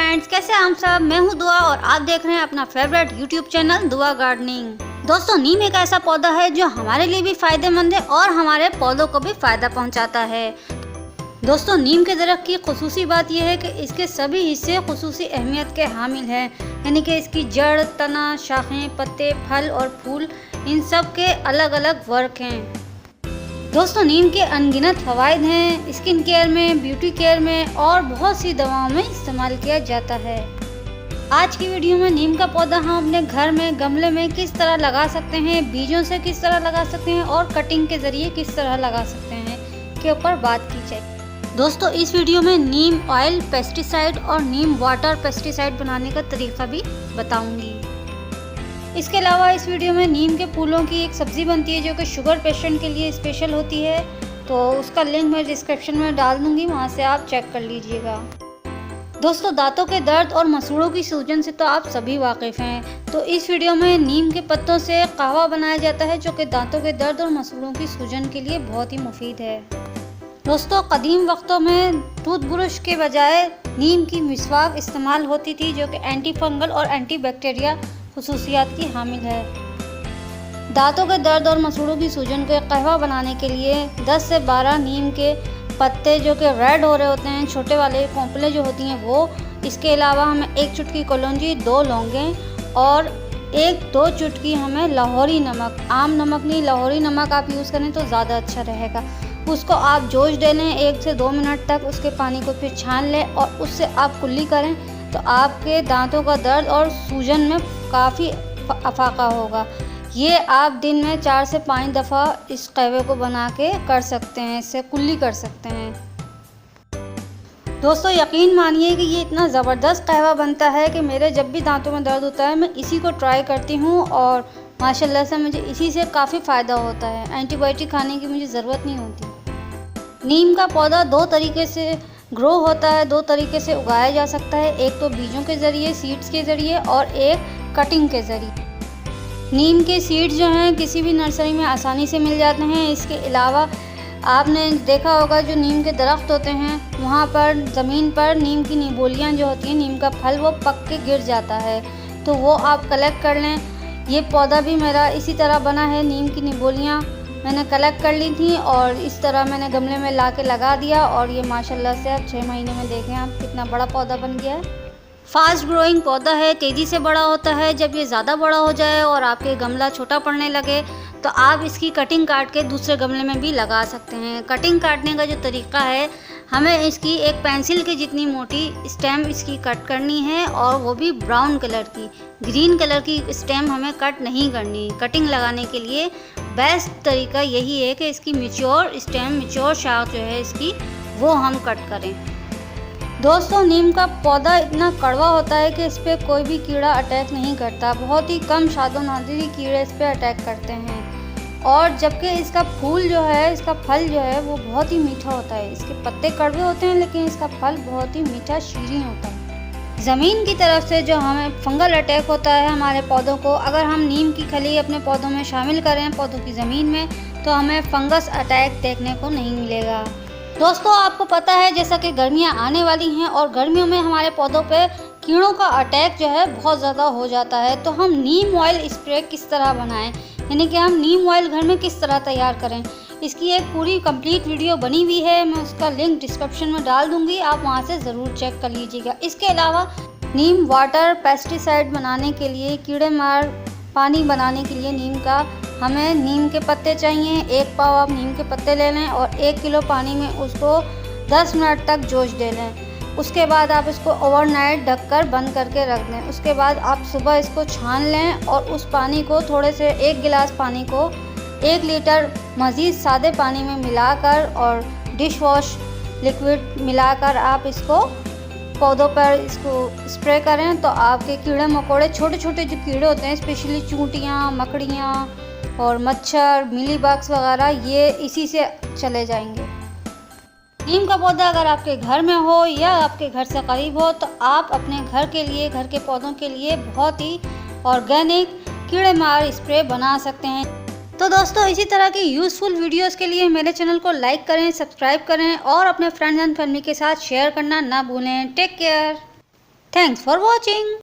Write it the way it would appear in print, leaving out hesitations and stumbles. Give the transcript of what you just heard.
Friends, कैसे हैं हम सब। मैं हूं दुआ और आप देख रहे हैं अपना फेवरेट यूट्यूब चैनल दुआ गार्डनिंग। दोस्तों, नीम एक ऐसा पौधा है जो हमारे लिए भी फायदेमंद है और हमारे पौधों को भी फायदा पहुंचाता है। दोस्तों, नीम के दरख्त की खुसूसी बात यह है कि इसके सभी हिस्से खुसूसी अहमियत के हामिल हैं, यानी कि इसकी जड़, तना, शाखें, पत्ते, फल और फूल, इन सब के अलग अलग वर्क हैं। दोस्तों, नीम के अनगिनत फ़वाइद हैं। स्किन केयर में, ब्यूटी केयर में और बहुत सी दवाओं में इस्तेमाल किया जाता है। आज की वीडियो में नीम का पौधा हम अपने घर में गमले में किस तरह लगा सकते हैं, बीजों से किस तरह लगा सकते हैं और कटिंग के ज़रिए किस तरह लगा सकते हैं के ऊपर बात की जाए। दोस्तों, इस वीडियो में नीम ऑयल पेस्टिसाइड और नीम वाटर पेस्टिसाइड बनाने का तरीका भी बताऊँगी। इसके अलावा इस वीडियो में नीम के फूलों की एक सब्ज़ी बनती है जो कि शुगर पेशेंट के लिए स्पेशल होती है, तो उसका लिंक मैं डिस्क्रिप्शन में डाल दूंगी, वहां से आप चेक कर लीजिएगा। दोस्तों, दांतों के दर्द और मसूड़ों की सूजन से तो आप सभी वाकिफ़ हैं, तो इस वीडियो में नीम के पत्तों से कहवा बनाया जाता है जो कि दांतों के दर्द और मसूड़ों की सूजन के लिए बहुत ही मुफीद है। दोस्तों, कदीम वक्तों में टूथब्रश के बजाय नीम की मिसवाक इस्तेमाल होती थी जो कि एंटी फंगल और एंटी बैक्टीरिया खुसूसियात की हामिल है। दांतों के दर्द और मसूड़ों की सूजन के कहवा बनाने के लिए 10 से 12 नीम के पत्ते जो कि रेड हो रहे होते हैं, छोटे वाले कोंपलें जो होती हैं वो, इसके अलावा हमें 1 चुटकी कलौंजी, 2 लौंगें और 1-2 चुटकी हमें लाहौरी नमक, आम नमक नहीं, लाहौरी नमक आप यूज़ करें तो ज़्यादा अच्छा रहेगा। उसको आप जोश दे लें 1 से 2 मिनट तक, उसके पानी को फिर छान लें और उससे आप कुल्ली करें तो आपके दांतों का दर्द और सूजन में काफ़ी अफाका होगा। ये आप दिन में 4 से 5 दफ़ा इस कहवे को बना के कर सकते हैं, इससे कुल्ली कर सकते हैं। दोस्तों, यकीन मानिए कि ये इतना ज़बरदस्त कहवा बनता है कि मेरे जब भी दांतों में दर्द होता है मैं इसी को ट्राई करती हूँ और माशाल्लाह से मुझे इसी से काफ़ी फ़ायदा होता है। एंटीबायोटिक खाने की मुझे ज़रूरत नहीं होती। नीम का पौधा 2 तरीके से ग्रो होता है, 2 तरीके से उगाया जा सकता है, एक तो बीजों के ज़रिए, सीड्स के ज़रिए, और एक कटिंग के ज़रिए। नीम के सीड्स जो हैं किसी भी नर्सरी में आसानी से मिल जाते हैं। इसके अलावा आपने देखा होगा जो नीम के दरख्त होते हैं वहाँ पर ज़मीन पर नीम की निबोलियाँ जो होती हैं, नीम का फल वो पक के गिर जाता है, तो वो आप कलेक्ट कर लें। ये पौधा भी मेरा इसी तरह बना है, नीम की निबोलियाँ मैंने कलेक्ट कर ली थी और इस तरह मैंने गमले में ला के लगा दिया और ये माशाल्लाह से अब 6 महीने में देखें आप कितना बड़ा पौधा बन गया है। फास्ट ग्रोइंग पौधा है, तेज़ी से बड़ा होता है। जब ये ज़्यादा बड़ा हो जाए और आपके गमला छोटा पड़ने लगे तो आप इसकी कटिंग काट के दूसरे गमले में भी लगा सकते हैं। कटिंग काटने का जो तरीका है, हमें इसकी एक पेंसिल के जितनी मोटी स्टेम इसकी कट करनी है और वो भी ब्राउन कलर की, ग्रीन कलर की स्टेम हमें कट नहीं करनी। कटिंग लगाने के लिए बेस्ट तरीका यही है कि इसकी मैच्योर स्टेम, मैच्योर शाख जो है इसकी, वो हम कट करें। दोस्तों, नीम का पौधा इतना कड़वा होता है कि इस पर कोई भी कीड़ा अटैक नहीं करता, बहुत ही कम शादो नादिरी कीड़े इस पर अटैक करते हैं। और जबकि इसका फूल जो है, इसका फल जो है वो बहुत ही मीठा होता है। इसके पत्ते कड़वे होते हैं लेकिन इसका फल बहुत ही मीठा शीरीं होता है। ज़मीन की तरफ से जो हमें फंगल अटैक होता है हमारे पौधों को, अगर हम नीम की खली अपने पौधों में शामिल करें, पौधों की ज़मीन में, तो हमें फंगस अटैक देखने को नहीं मिलेगा। दोस्तों, आपको पता है जैसा कि गर्मियां आने वाली हैं और गर्मियों में हमारे पौधों पे कीड़ों का अटैक जो है बहुत ज़्यादा हो जाता है, तो हम नीम ऑयल स्प्रे किस तरह बनाएं, यानी कि हम नीम ऑयल घर में किस तरह तैयार करें, इसकी एक पूरी कंप्लीट वीडियो बनी हुई है। मैं उसका लिंक डिस्क्रिप्शन में डाल दूँगी, आप वहाँ से ज़रूर चेक कर लीजिएगा। इसके अलावा नीम वाटर पेस्टिसाइड बनाने के लिए, कीड़े मार पानी बनाने के लिए नीम का हमें नीम के पत्ते चाहिए। 1 पाव आप नीम के पत्ते ले लें और 1 किलो पानी में उसको 10 मिनट तक जोश दे लें। उसके बाद आप इसको ओवरनाइट ढककर बंद करके रख दें। उसके बाद आप सुबह इसको छान लें और उस पानी को, थोड़े से 1 गिलास पानी को 1 लीटर मज़ीद सादे पानी में मिलाकर और डिश वॉश लिक्विड मिलाकर आप इसको पौधों पर इसको स्प्रे करें, तो आपके कीड़े मकोड़े, छोटे छोटे जो कीड़े होते हैं, स्पेशली चूंटियाँ, मकड़ियाँ और मच्छर, मिलीबग्स वगैरह, ये इसी से चले जाएंगे। नीम का पौधा अगर आपके घर में हो या आपके घर से करीब हो तो आप अपने घर के लिए, घर के पौधों के लिए बहुत ही ऑर्गेनिक कीड़े मार स्प्रे बना सकते हैं। तो दोस्तों, इसी तरह की यूज़फुल वीडियोस के लिए मेरे चैनल को लाइक करें, सब्सक्राइब करें और अपने फ्रेंड्स एंड फैमिली के साथ शेयर करना ना भूलें। Take care. Thanks for watching.